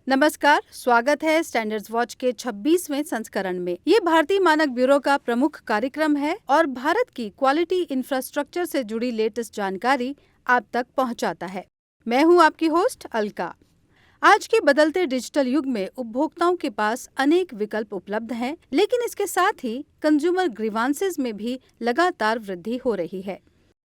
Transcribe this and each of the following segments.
नमस्कार, स्वागत है स्टैंडर्ड्स वॉच के 26वें संस्करण में। ये भारतीय मानक ब्यूरो का प्रमुख कार्यक्रम है और भारत की क्वालिटी इंफ्रास्ट्रक्चर से जुड़ी लेटेस्ट जानकारी आप तक पहुंचाता है। मैं हूं आपकी होस्ट अलका। आज के बदलते डिजिटल युग में उपभोक्ताओं के पास अनेक विकल्प उपलब्ध हैं, लेकिन इसके साथ ही कंज्यूमर ग्रीवांसेस में भी लगातार वृद्धि हो रही है।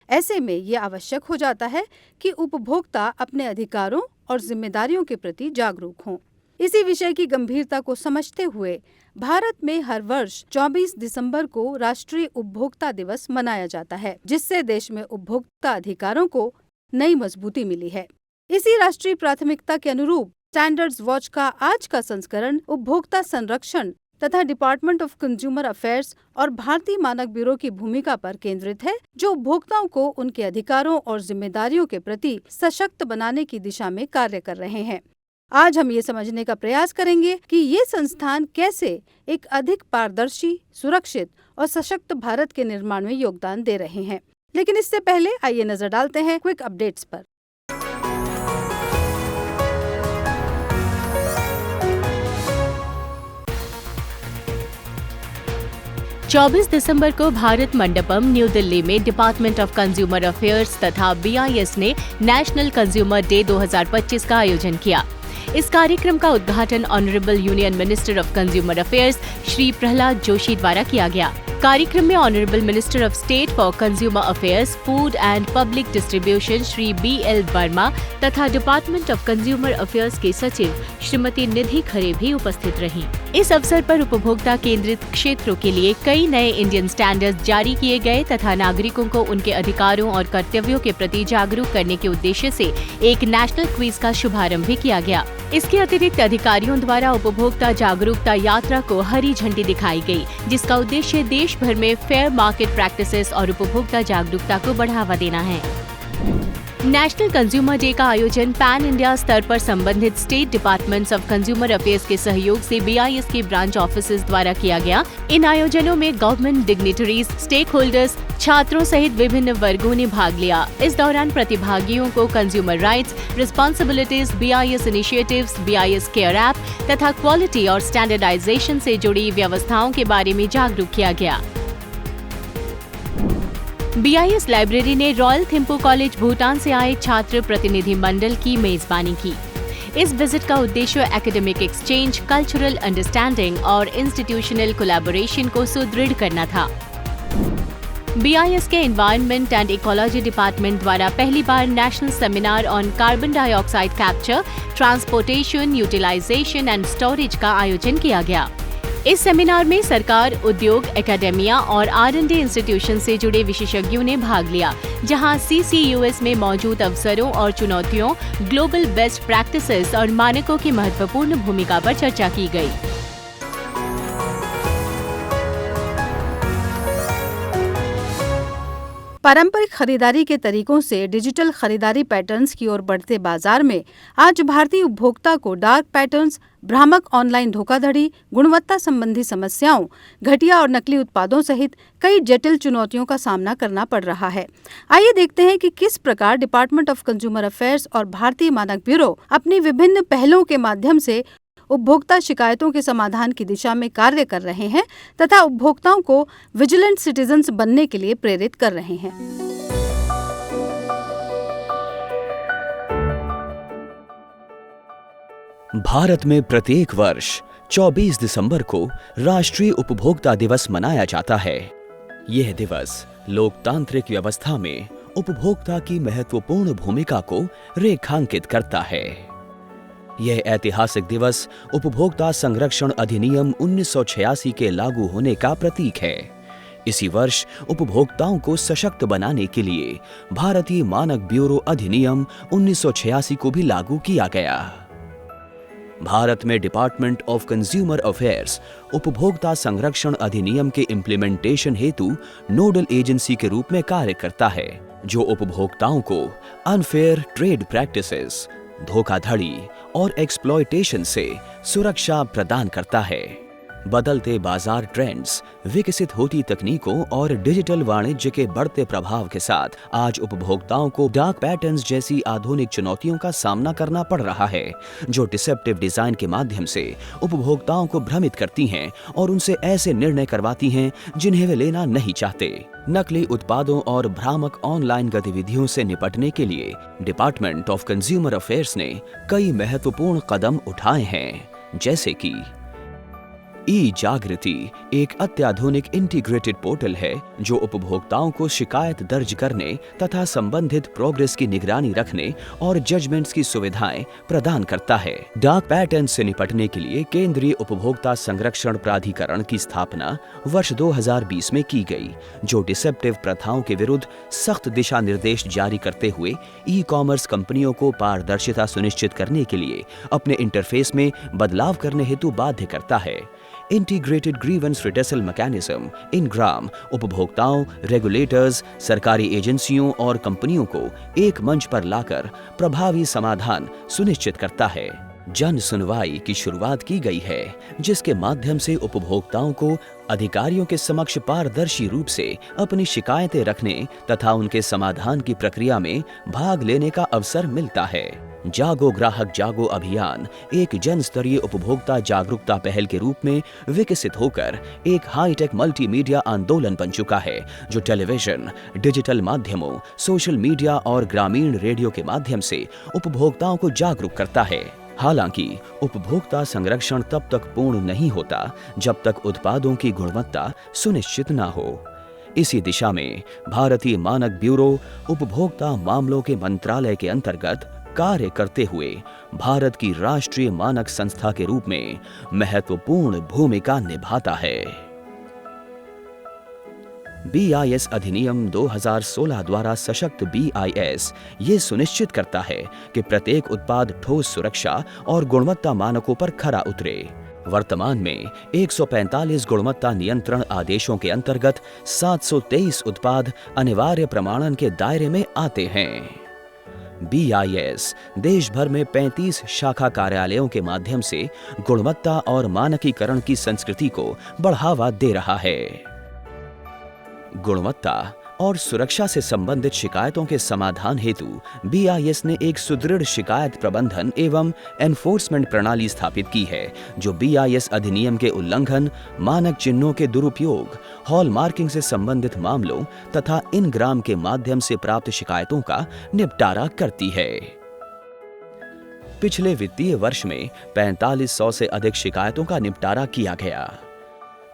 ऐसे में ये आवश्यक हो जाता है कि उपभोक्ता अपने अधिकारों और जिम्मेदारियों के प्रति जागरूक हों। इसी विषय की गंभीरता को समझते हुए भारत में हर वर्ष 24 दिसंबर को राष्ट्रीय उपभोक्ता दिवस मनाया जाता है, जिससे देश में उपभोक्ता अधिकारों को नई मजबूती मिली है। इसी राष्ट्रीय प्राथमिकता के अनुरूप स्टैंडर्ड्स वॉच का आज का संस्करण उपभोक्ता संरक्षण तथा डिपार्टमेंट ऑफ कंज्यूमर अफेयर्स और भारतीय मानक ब्यूरो की भूमिका पर केंद्रित है, जो उपभोक्ताओं को उनके अधिकारों और जिम्मेदारियों के प्रति सशक्त बनाने की दिशा में कार्य कर रहे हैं। आज हम ये समझने का प्रयास करेंगे कि ये संस्थान कैसे एक अधिक पारदर्शी, सुरक्षित और सशक्त भारत के निर्माण में योगदान दे रहे हैं। लेकिन इससे पहले आइए नजर डालते हैं क्विक अपडेट्स पर। 24 दिसंबर को भारत मंडपम न्यू दिल्ली में डिपार्टमेंट ऑफ कंज्यूमर अफेयर्स तथा BIS ने नेशनल कंज्यूमर डे 2025 का आयोजन किया। इस कार्यक्रम का उद्घाटन honourable union minister of consumer affairs Shri Prahlad Joshi द्वारा किया गया। कार्यक्रम में honourable minister of state for consumer affairs, food and public distribution Shri BL Verma तथा डिपार्टमेंट ऑफ कंज्यूमर अफेयर्स के सचिव श्रीमती निधि खरे भी उपस्थित रहीं। इस अवसर पर उपभोक्ता केंद्रित क्षेत्रों के लिए कई नए इंडियन स्टैंडर्ड्स जारी किए गए तथा नागरिकों को उनके अधिकारों और कर्तव्यों के प्रति जागरूक करने के उद्देश्य से एक नेशनल क्विज का शुभारंभ भी किया गया। इसके अतिरिक्त अधिकारियों द्वारा उपभोक्ता जागरूकता यात्रा को हरी झंडी दिखाई गई, जिसका उद्देश्य देश भर में फेयर मार्केट प्रैक्टिसेस और उपभोक्ता जागरूकता को बढ़ावा देना है। नेशनल कंज्यूमर डे का आयोजन पैन इंडिया स्तर पर संबंधित state departments of consumer affairs के सहयोग से BIS के ब्रांच ऑफिसेज द्वारा किया गया। इन आयोजनों में गवर्नमेंट डिग्निटरीज, स्टेक होल्डर्स, छात्रों सहित विभिन्न वर्गों ने भाग लिया। इस दौरान प्रतिभागियों को consumer rights, responsibilities, BIS initiatives, BIS care app तथा क्वालिटी और स्टैंडर्डाइजेशन से जुड़ी व्यवस्थाओं के बारे में जागरूक किया गया। BIS लाइब्रेरी ने रॉयल थिम्पू कॉलेज भूटान से आए छात्र प्रतिनिधि मंडल की मेजबानी की। इस विजिट का उद्देश्य एकेडमिक एक्सचेंज, कल्चरल अंडरस्टैंडिंग और इंस्टीट्यूशनल कोलैबोरेशन को सुदृढ़ करना था। BIS के एनवायरनमेंट एंड इकोलॉजी डिपार्टमेंट द्वारा पहली बार national seminar on carbon dioxide capture, transportation, utilisation and storage का आयोजन किया गया। इस सेमिनार में सरकार, उद्योग, एकेडेमिया और R&D इंस्टीट्यूशन से जुड़े विशेषज्ञों ने भाग लिया, जहां CCUS में मौजूद अवसरों और चुनौतियों, ग्लोबल बेस्ट प्रैक्टिसेस और मानकों की महत्वपूर्ण भूमिका पर चर्चा की गई। पारंपरिक खरीदारी के तरीकों से डिजिटल खरीदारी पैटर्न्स की ओर बढ़ते बाजार में आज भारतीय उपभोक्ता को डार्क पैटर्न्स, भ्रामक ऑनलाइन धोखाधड़ी, गुणवत्ता संबंधी समस्याओं, घटिया और नकली उत्पादों सहित कई जटिल चुनौतियों का सामना करना पड़ रहा है। आइए देखते हैं कि किस प्रकार डिपार्टमेंट ऑफ कंज्यूमर अफेयर्स और भारतीय मानक ब्यूरो अपनी विभिन्न पहलों के माध्यम से उपभोक्ता शिकायतों के समाधान की दिशा में कार्य कर रहे हैं तथा उपभोक्ताओं को विजिलेंट सिटीजन्स बनने के लिए प्रेरित कर रहे हैं। भारत में प्रत्येक वर्ष 24 दिसंबर को राष्ट्रीय उपभोक्ता दिवस मनाया जाता है। यह दिवस लोकतांत्रिक व्यवस्था में उपभोक्ता की महत्वपूर्ण भूमिका को रेखांकित करता है। यह ऐतिहासिक दिवस उपभोक्ता संरक्षण अधिनियम 1986 के लागू होने का प्रतीक है। इसी वर्ष उपभोक्ताओं को सशक्त बनाने के लिए भारतीय मानक ब्यूरो अधिनियम 1986 को भी लागू किया गया। भारत में डिपार्टमेंट ऑफ कंज्यूमर अफेयर्स उपभोक्ता संरक्षण अधिनियम के इम्प्लीमेंटेशन हेतु नोडल एजेंसी के रूप में कार्य करता है, जो उपभोक्ताओं को अनफेयर ट्रेड प्रैक्टिसेस, धोखाधड़ी और एक्सप्लॉयटेशन से सुरक्षा प्रदान करता है। बदलते बाजार ट्रेंड्स, विकसित होती तकनीकों और डिजिटल वाणिज्य के बढ़ते प्रभाव के साथ आज उपभोक्ताओं को डार्क पैटर्न्स जैसी आधुनिक चुनौतियों का सामना करना पड़ रहा है, जो डिसेप्टिव डिजाइन के माध्यम से उपभोक्ताओं को भ्रमित करती हैं और उनसे ऐसे निर्णय करवाती हैं जिन्हें वे लेना नहीं चाहते। नकली उत्पादों और भ्रामक ऑनलाइन गतिविधियों से निपटने के लिए डिपार्टमेंट ऑफ कंज्यूमर अफेयर्स ने कई महत्वपूर्ण कदम उठाए हैं, जैसे कि ई जागृति एक अत्याधुनिक इंटीग्रेटेड पोर्टल है जो उपभोक्ताओं को शिकायत दर्ज करने तथा संबंधित प्रोग्रेस की निगरानी रखने और जजमेंट्स की सुविधाएं प्रदान करता है। डार्क पैटर्न से निपटने के लिए केंद्रीय उपभोक्ता संरक्षण प्राधिकरण की स्थापना वर्ष 2020 में की गई, जो डिसेप्टिव प्रथाओं के विरुद्ध सख्त दिशा निर्देश जारी करते हुए ई कॉमर्स कंपनियों को पारदर्शिता सुनिश्चित करने के लिए अपने इंटरफेस में बदलाव करने हेतु बाध्य करता है। Integrated grievance redressal mechanism Ingram उपभोक्ताओं, रेगुलेटर्स, सरकारी एजेंसियों और कंपनियों को एक मंच पर लाकर प्रभावी समाधान सुनिश्चित करता है। जन सुनवाई की शुरुआत की गई है, जिसके माध्यम से उपभोक्ताओं को अधिकारियों के समक्ष पारदर्शी रूप से अपनी शिकायतें रखने तथा उनके समाधान की प्रक्रिया में भाग लेने का अवसर मिलता है। जागो ग्राहक जागो अभियान एक जन स्तरीय उपभोक्ता जागरूकता पहल के रूप में विकसित होकर एक हाईटेक मल्टीमीडिया आंदोलन बन चुका है, जो टेलीविजन, डिजिटल माध्यमों, सोशल मीडिया और ग्रामीण रेडियो के माध्यम से उपभोक्ताओं को जागरूक करता है। हालांकि उपभोक्ता संरक्षण तब तक पूर्ण नहीं होता जब तक उत्पादों की गुणवत्ता सुनिश्चित न हो। इसी दिशा में भारतीय मानक ब्यूरो उपभोक्ता मामलों के मंत्रालय के अंतर्गत कार्य करते हुए भारत की राष्ट्रीय मानक संस्था के रूप में महत्वपूर्ण भूमिका निभाता है। BIS अधिनियम 2016 द्वारा सशक्त BIS ये सुनिश्चित करता है कि प्रत्येक उत्पाद ठोस सुरक्षा और गुणवत्ता मानकों पर खरा उतरे। वर्तमान में 145 गुणवत्ता नियंत्रण आदेशों के अंतर्गत 723 उत्पाद अनिवार्य प्रमाणन के दायरे में आते हैं। BIS देश भर में 35 शाखा कार्यालयों के माध्यम से गुणवत्ता और मानकीकरण की संस्कृति को बढ़ावा दे रहा है। गुणवत्ता और सुरक्षा से संबंधित शिकायतों के समाधान हेतु BIS ने एक सुदृढ़ शिकायत प्रबंधन एवं एनफोर्समेंट प्रणाली स्थापित की है, जो BIS अधिनियम के उल्लंघन, मानक चिन्हों के दुरुपयोग, हॉल मार्किंग से संबंधित मामलों तथा इनग्राम के माध्यम से प्राप्त शिकायतों का निपटारा करती है। पिछले वित्तीय वर्ष में 4500 से अधिक शिकायतों का निपटारा किया गया।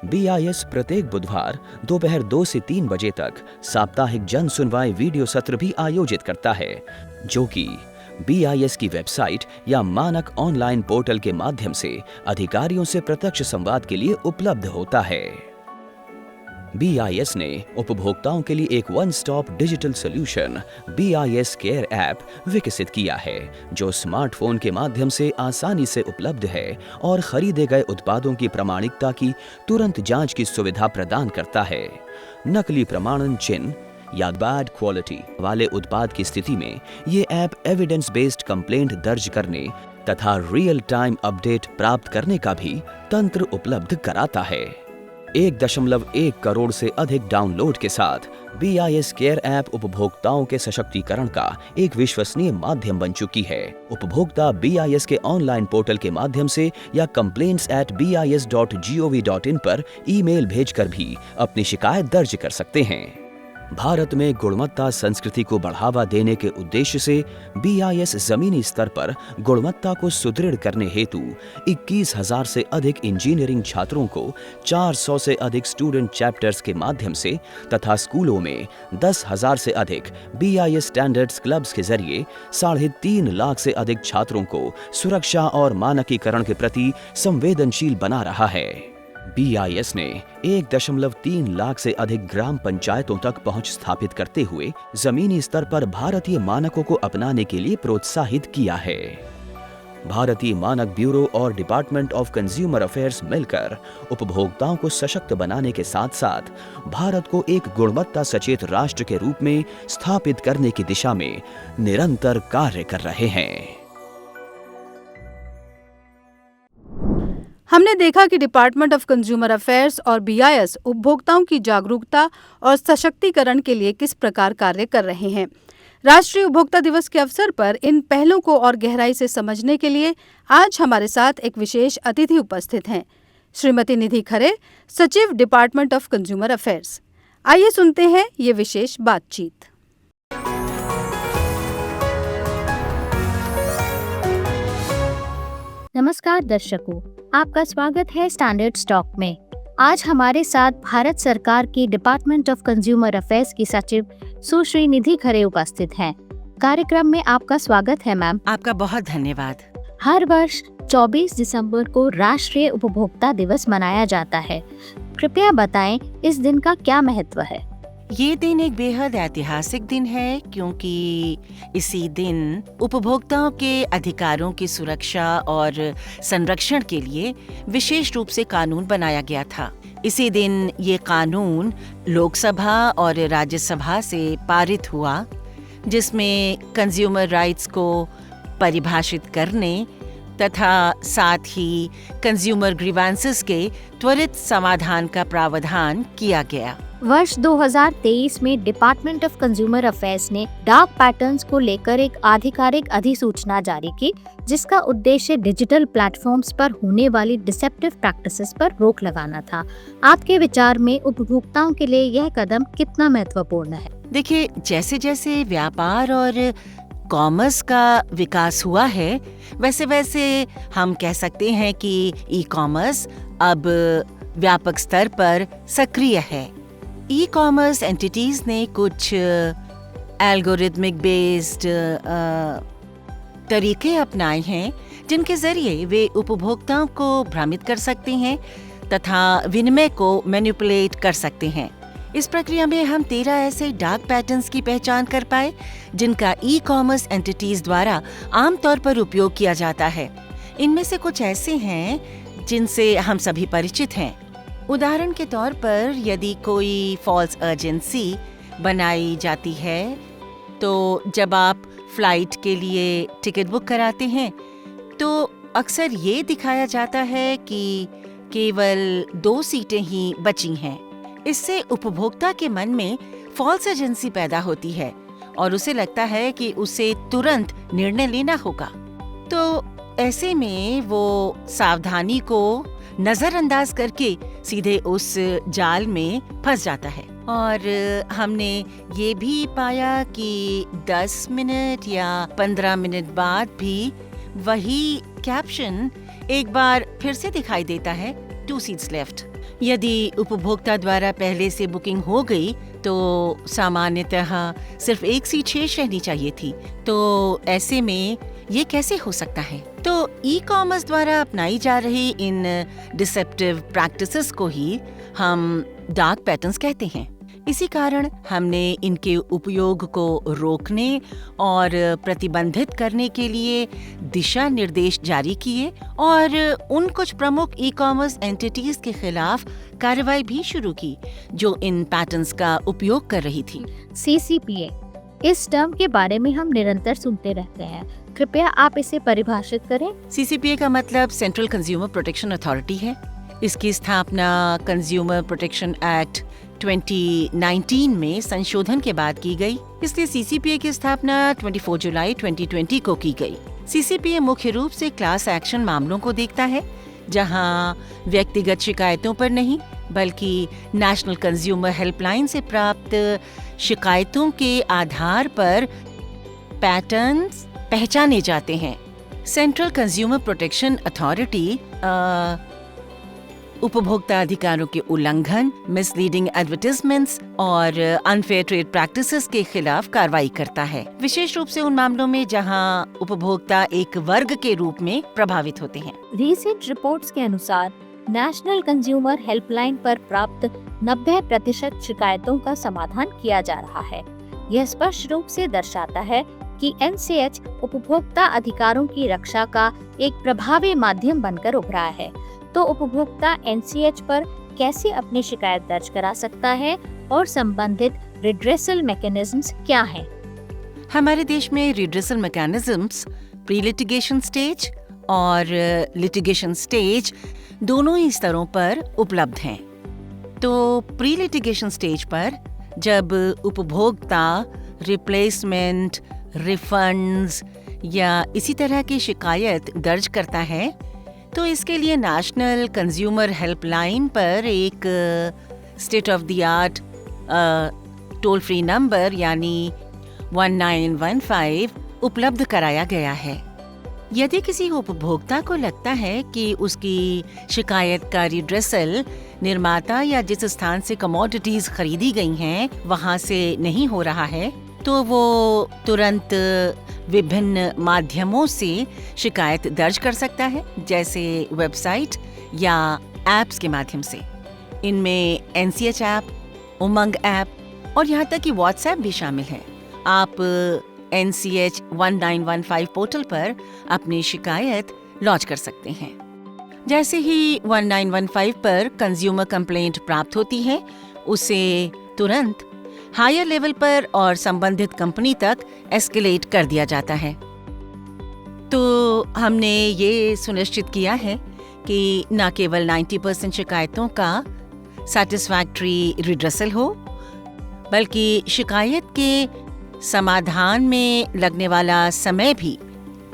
BIS प्रत्येक बुधवार दोपहर 2 से 3 बजे तक साप्ताहिक जन सुनवाई वीडियो सत्र भी आयोजित करता है, जो कि BIS की वेबसाइट या मानक ऑनलाइन पोर्टल के माध्यम से अधिकारियों से प्रत्यक्ष संवाद के लिए उपलब्ध होता है। BIS ने उपभोक्ताओं के लिए एक one stop digital solution BIS care app विकसित किया है, जो स्मार्टफोन के माध्यम से आसानी से उपलब्ध है और खरीदे गए उत्पादों की प्रामाणिकता की तुरंत जांच की सुविधा प्रदान करता है। नकली प्रमाणन चिन्ह या बैड क्वालिटी वाले उत्पाद की स्थिति में ये ऐप एविडेंस बेस्ड कंप्लेंट दर्ज करने तथा रियल टाइम अपडेट प्राप्त करने का भी तंत्र उपलब्ध कराता है। 1.1 करोड़ से अधिक डाउनलोड के साथ BIS केयर ऐप उपभोक्ताओं के सशक्तिकरण का एक विश्वसनीय माध्यम बन चुकी है। उपभोक्ता BIS के ऑनलाइन पोर्टल के माध्यम से या complaints@bis.gov.in पर ईमेल भेजकर भी अपनी शिकायत दर्ज कर सकते हैं। भारत में गुणवत्ता संस्कृति को बढ़ावा देने के उद्देश्य से BIS जमीनी स्तर पर गुणवत्ता को सुदृढ़ करने हेतु 21,000 से अधिक इंजीनियरिंग छात्रों को 400 से अधिक स्टूडेंट चैप्टर्स के माध्यम से तथा स्कूलों में 10,000 से अधिक BIS स्टैंडर्ड्स क्लब्स के जरिए 3.5 लाख से अधिक छात्रों को सुरक्षा और मानकीकरण के प्रति संवेदनशील बना रहा है। BIS ने 1.3 लाख से अधिक ग्राम पंचायतों तक पहुंच स्थापित करते हुए जमीनी स्तर पर भारतीय मानकों को अपनाने के लिए प्रोत्साहित किया है। भारतीय मानक ब्यूरो और डिपार्टमेंट ऑफ कंज्यूमर अफेयर्स मिलकर उपभोक्ताओं को सशक्त बनाने के साथ साथ भारत को एक गुणवत्ता सचेत राष्ट्र के रूप में स्थापित करने की दिशा में निरंतर कार्य कर रहे हैं। हमने देखा कि डिपार्टमेंट ऑफ कंज्यूमर अफेयर्स और BIS उपभोक्ताओं की जागरूकता और सशक्तिकरण के लिए किस प्रकार कार्य कर रहे हैं। राष्ट्रीय उपभोक्ता दिवस के अवसर पर इन पहलों को और गहराई से समझने के लिए आज हमारे साथ एक विशेष अतिथि उपस्थित हैं, श्रीमती निधि खरे, सचिव डिपार्टमेंट ऑफ कंज्यूमर अफेयर्स। आइए सुनते हैं ये विशेष बातचीत। नमस्कार दर्शकों, आपका स्वागत है स्टैंडर्ड स्टॉक में। आज हमारे साथ भारत सरकार की डिपार्टमेंट ऑफ कंज्यूमर अफेयर्स की सचिव सुश्री निधि खरे उपस्थित हैं। कार्यक्रम में आपका स्वागत है मैम। आपका बहुत धन्यवाद। हर वर्ष 24 दिसंबर को राष्ट्रीय उपभोक्ता दिवस मनाया जाता है। कृपया बताएं इस दिन का क्या महत्व है। ये दिन एक बेहद ऐतिहासिक दिन है क्योंकि इसी दिन उपभोक्ताओं के अधिकारों की सुरक्षा और संरक्षण के लिए विशेष रूप से कानून बनाया गया था। इसी दिन ये कानून लोकसभा और राज्यसभा से पारित हुआ, जिसमें कंज्यूमर राइट्स को परिभाषित करने तथा साथ ही कंज्यूमर ग्रीवेंसेस के त्वरित समाधान का प्रावधान किया गया। वर्ष 2023 में डिपार्टमेंट ऑफ कंज्यूमर अफेयर्स ने डार्क पैटर्न्स को लेकर एक आधिकारिक अधिसूचना जारी की, जिसका उद्देश्य डिजिटल प्लेटफॉर्म्स पर होने वाली डिसेप्टिव प्रैक्टिसेस पर रोक लगाना था। आपके विचार में उपभोक्ताओं के लिए यह कदम कितना महत्वपूर्ण है? देखिए, जैसे जैसे व्यापार और कॉमर्स का विकास हुआ है, वैसे वैसे हम कह सकते हैं कि ई-कॉमर्स अब व्यापक स्तर पर सक्रिय है। ई-कॉमर्स एंटिटीज ने कुछ एल्गोरिथमिक बेस्ड तरीके अपनाए हैं, जिनके जरिए वे उपभोक्ताओं को भ्रमित कर सकते हैं तथा विनिमय को मैनिपुलेट कर सकते हैं। इस प्रक्रिया में हम 13 ऐसे डार्क पैटर्न्स की पहचान कर पाए, जिनका ई-कॉमर्स एंटिटीज द्वारा आमतौर पर उपयोग किया जाता है। इनमें से कुछ ऐसे हैं जिनसे हम सभी परिचित हैं। उदाहरण के तौर पर, यदि कोई फॉल्स अर्जेंसी बनाई जाती है, तो जब आप फ्लाइट के लिए टिकट बुक कराते हैं तो अक्सर ये दिखाया जाता है कि केवल 2 सीटें ही बची हैं। इससे उपभोक्ता के मन में फॉल्स अर्जेंसी पैदा होती है और उसे लगता है कि उसे तुरंत निर्णय लेना होगा। तो ऐसे में वो सावधानी को नजरअंदाज करके सीधे उस जाल में फंस जाता है। और हमने ये भी पाया कि 10 मिनट या 15 मिनट बाद भी वही कैप्शन एक बार फिर से दिखाई देता है, 2 सीट्स लेफ्ट। यदि उपभोक्ता द्वारा पहले से बुकिंग हो गई तो सामान्यतः सिर्फ 1 सीट शेष रहनी चाहिए थी। तो ऐसे में ये कैसे हो सकता है? तो ई-कॉमर्स द्वारा अपनाई जा रही इन डिसेप्टिव प्रैक्टिसेस को ही हम डार्क पैटर्न्स कहते हैं। इसी कारण हमने इनके उपयोग को रोकने और प्रतिबंधित करने के लिए दिशा निर्देश जारी किए और उन कुछ प्रमुख ई-कॉमर्स एंटिटीज के खिलाफ कार्रवाई भी शुरू की जो इन पैटर्न्स का उपयोग कर रही थी। CCPA, इस टर्म के बारे में हम निरंतर सुनते रहते हैं। कृपया आप इसे परिभाषित करें। CCPA का मतलब सेंट्रल कंज्यूमर प्रोटेक्शन अथॉरिटी है। इसकी स्थापना कंज्यूमर प्रोटेक्शन एक्ट 2019 में संशोधन के बाद की गई। इसलिए CCPA की स्थापना 24 जुलाई 2020 को की गई। CCPA मुख्य रूप से क्लास एक्शन मामलों को देखता है, जहां व्यक्तिगत शिकायतों पर नहीं बल्कि नेशनल कंज्यूमर हेल्पलाइन से प्राप्त शिकायतों के आधार पर पैटर्न्स पहचाने जाते हैं। सेंट्रल कंज्यूमर प्रोटेक्शन अथॉरिटी उपभोक्ता अधिकारों के उल्लंघन, मिसलीडिंग एडवर्टाइजमेंट्स और अनफेयर ट्रेड प्रैक्टिसेस के खिलाफ कार्रवाई करता है, विशेष रूप से उन मामलों में जहां उपभोक्ता एक वर्ग के रूप में प्रभावित होते हैं। रीसेंट रिपोर्ट्स के अनुसार नेशनल कंज्यूमर हेल्पलाइन पर प्राप्त 90% शिकायतों का समाधान किया जा रहा है। यह स्पष्ट रूप से दर्शाता है कि NCH उपभोक्ता अधिकारों की रक्षा का एक प्रभावी माध्यम बनकर उभरा है। तो उपभोक्ता NCH पर कैसे अपनी शिकायत दर्ज करा सकता है और संबंधित रिड्रेसल मैकेनिज्म्स क्या हैं? हमारे देश में redressal mechanisms pre litigation stage और लिटिगेशन स्टेज दोनों ही स्तरों पर उपलब्ध हैं। तो प्री लिटिगेशन स्टेज पर जब उपभोक्ता रिप्लेसमेंट, रिफंड्स या इसी तरह की शिकायत दर्ज करता है तो इसके लिए नेशनल कंज्यूमर हेल्पलाइन पर एक state of the art toll free number यानी 1915 उपलब्ध कराया गया है। यदि किसी उपभोक्ता को लगता है कि उसकी शिकायत का रिड्रेसल निर्माता या जिस स्थान से कमोडिटीज खरीदी गई हैं वहां से नहीं हो रहा है तो वो तुरंत विभिन्न माध्यमों से शिकायत दर्ज कर सकता है, जैसे वेबसाइट या एप्स के माध्यम से। इनमें NCH ऐप, उमंग ऐप और यहाँ तक कि व्हाट्सएप भी शामिल है। आप NCH 1915 पोर्टल पर अपनी शिकायत लॉन्च कर सकते हैं। जैसे ही 1915 पर कंज्यूमर कंप्लेंट प्राप्त होती है, उसे तुरंत हायर लेवल पर और संबंधित कंपनी तक एस्केलेट कर दिया जाता है। तो हमने ये सुनिश्चित किया है कि न केवल 90% शिकायतों का सैटिस्फैक्टरी रिड्रेसल हो, बल्कि शिकायत के समाधान में लगने वाला समय भी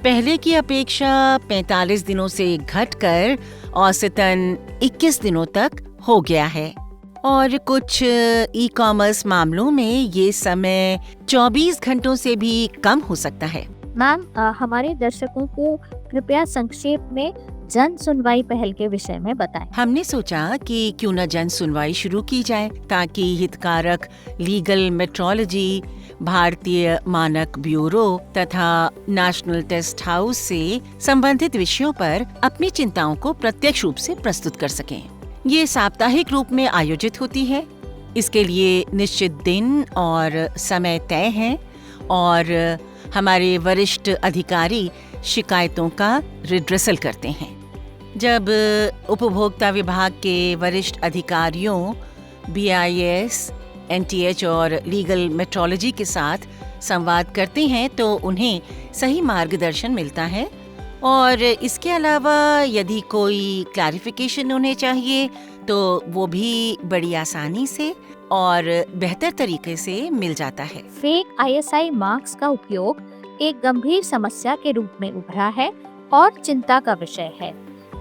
पहले की अपेक्षा 45 दिनों से घटकर औसतन 21 दिनों तक हो गया है और कुछ ई-कॉमर्स मामलों में ये समय 24 घंटों से भी कम हो सकता है। मैम, हमारे दर्शकों को कृपया संक्षेप में जन सुनवाई पहल के विषय में बताएं। हमने सोचा कि क्यों न जन सुनवाई शुरू की जाए ताकि हितधारक लीगल मेट्रोलॉजी, भारतीय मानक ब्यूरो तथा नेशनल टेस्ट हाउस से संबंधित विषयों पर अपनी चिंताओं को प्रत्यक्ष रूप से प्रस्तुत कर सकें। ये साप्ताहिक रूप में आयोजित होती है। इसके लिए निश्चित दिन और समय तय है और हमारे वरिष्ठ अधिकारी शिकायतों का रिड्रेसल करते हैं। जब उपभोक्ता विभाग के वरिष्ठ अधिकारियों BIS, NTH और लीगल मेट्रोलॉजी के साथ संवाद करते हैं तो उन्हें सही मार्गदर्शन मिलता है और इसके अलावा यदि कोई क्लैरिफिकेशन उन्हें चाहिए तो वो भी बड़ी आसानी से और बेहतर तरीके से मिल जाता है। फेक ISI मार्क्स का उपयोग एक गंभीर समस्या के रूप में उभरा है और चिंता का विषय है।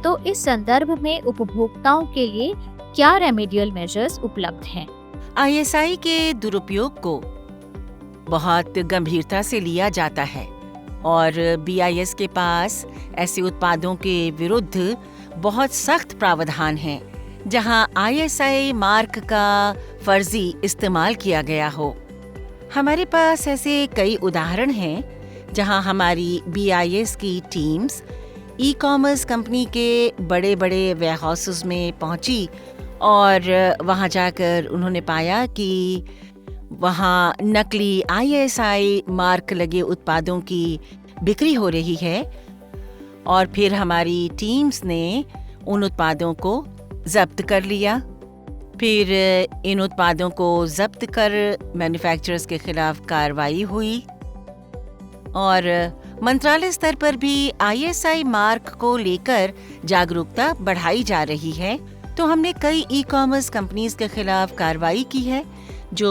तो इस संदर्भ में उपभोक्ताओं के लिए क्या रेमेडियल मेजर्स उपलब्ध हैं? ISI के दुरुपयोग को बहुत गंभीरता से लिया जाता है और BIS के पास ऐसे उत्पादों के विरुद्ध बहुत सख्त प्रावधान हैं जहां ISI मार्क का फर्जी इस्तेमाल किया गया हो। हमारे पास ऐसे कई उदाहरण हैं जहां हमारी BIS की टीम्स ई-कॉमर्स कंपनी के बड़े बड़े वेयरहाउसेस में पहुंची और वहां जाकर उन्होंने पाया कि वहां नकली ISI मार्क लगे उत्पादों की बिक्री हो रही है और फिर हमारी टीम्स ने उन उत्पादों को जब्त कर लिया। फिर इन उत्पादों को जब्त कर मैन्युफैक्चरर्स के खिलाफ कार्रवाई हुई और मंत्रालय स्तर पर भी ISI मार्क को लेकर जागरूकता बढ़ाई जा रही है। तो हमने कई ई-कॉमर्स कंपनीज के खिलाफ कार्रवाई की है जो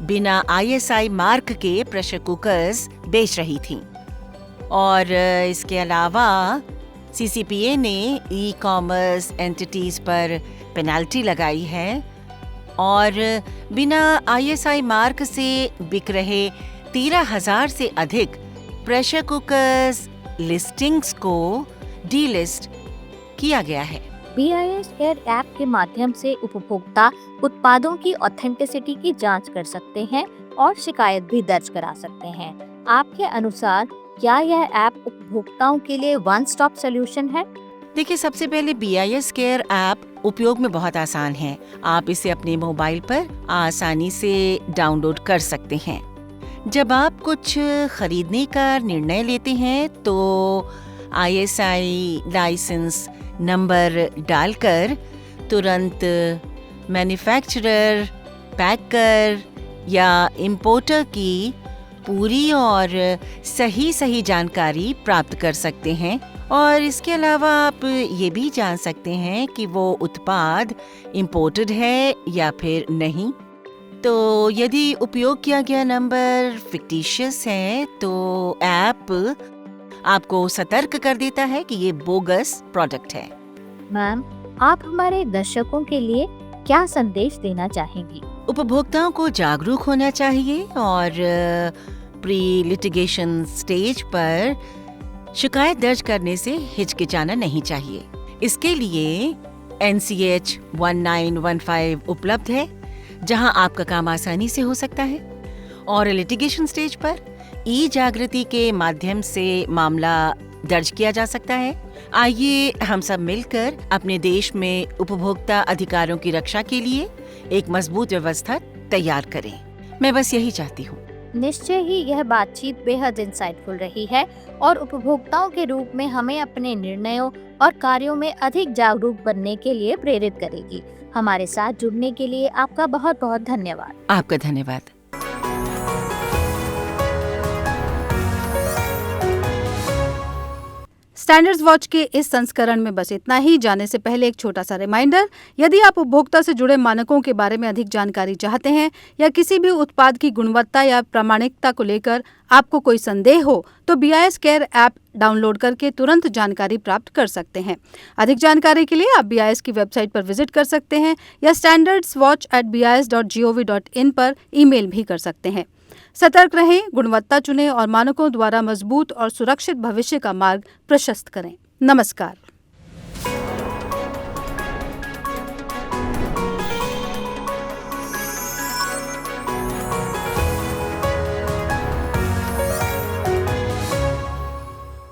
बिना ISI मार्क के प्रेशर कुकर्स बेच रही थीं। और इसके अलावा CCPA ने ई-कॉमर्स एंटिटीज पर पेनल्टी लगाई है और बिना ISI मार्क से बिक रहे 13,000 से अधिक प्रेशर कुकर्स लिस्टिंग्स को डीलिस्ट किया गया है। BIS केयर ऐप के माध्यम से उपभोक्ता उत्पादों की ऑथेंटिसिटी की जांच कर सकते हैं और शिकायत भी दर्ज करा सकते हैं। आपके अनुसार क्या यह ऐप उपभोक्ताओं के लिए वन स्टॉप सॉल्यूशन है? देखिए, सबसे पहले BIS केयर ऐप उपयोग में बहुत आसान है। आप इसे अपने मोबाइल पर आसानी से डाउनलोड कर सकते हैं। जब आप कुछ खरीदने का निर्णय लेते हैं तो ISI लाइसेंस नंबर डालकर तुरंत मैन्युफैक्चरर, पैकर या इंपोर्टर की पूरी और सही जानकारी प्राप्त कर सकते हैं और इसके अलावा आप ये भी जान सकते हैं कि वो उत्पाद इंपोर्टेड है या फिर नहीं। तो यदि उपयोग किया गया नंबर फिक्टिशियस है तो ऐप आपको सतर्क कर देता है कि ये बोगस प्रोडक्ट है। मैम, आप हमारे दर्शकों के लिए क्या संदेश देना चाहेंगी? उपभोक्ताओं को जागरूक होना चाहिए और प्री लिटिगेशन स्टेज पर शिकायत दर्ज करने से हिचकिचाना नहीं चाहिए। इसके लिए NCH 1915 उपलब्ध है, जहां आपका काम आसानी से हो सकता है। और लिटिगेशन स्टेज पर ई-जागृति के माध्यम से मामला दर्ज किया जा सकता है। आइए हम सब मिलकर अपने देश में उपभोक्ता अधिकारों की रक्षा के लिए एक मजबूत व्यवस्था तैयार करें। मैं बस यही चाहती हूँ। निश्चय ही यह बातचीत बेहद इंसाइटफुल रही है और उपभोक्ताओं के रूप में हमें अपने निर्णयों और कार्यों में अधिक जागरूक बनने के लिए प्रेरित करेगी। हमारे साथ जुड़ने के लिए आपका बहुत बहुत धन्यवाद। आपका धन्यवाद। स्टैंडर्ड्स वॉच के इस संस्करण में बस इतना ही। जाने से पहले एक छोटा सा रिमाइंडर, यदि आप उपभोक्ता से जुड़े मानकों के बारे में अधिक जानकारी चाहते हैं या किसी भी उत्पाद की गुणवत्ता या प्रामाणिकता को लेकर आपको कोई संदेह हो तो BIS केयर ऐप डाउनलोड करके तुरंत जानकारी प्राप्त कर सकते हैं। अधिक जानकारी के लिए आप BIS की वेबसाइट पर विजिट कर सकते हैं या standardswatch@bis.gov.in पर ईमेल भी कर सकते हैं। सतर्क रहें, गुणवत्ता चुनें और मानकों द्वारा मजबूत और सुरक्षित भविष्य का मार्ग प्रशस्त करें। नमस्कार।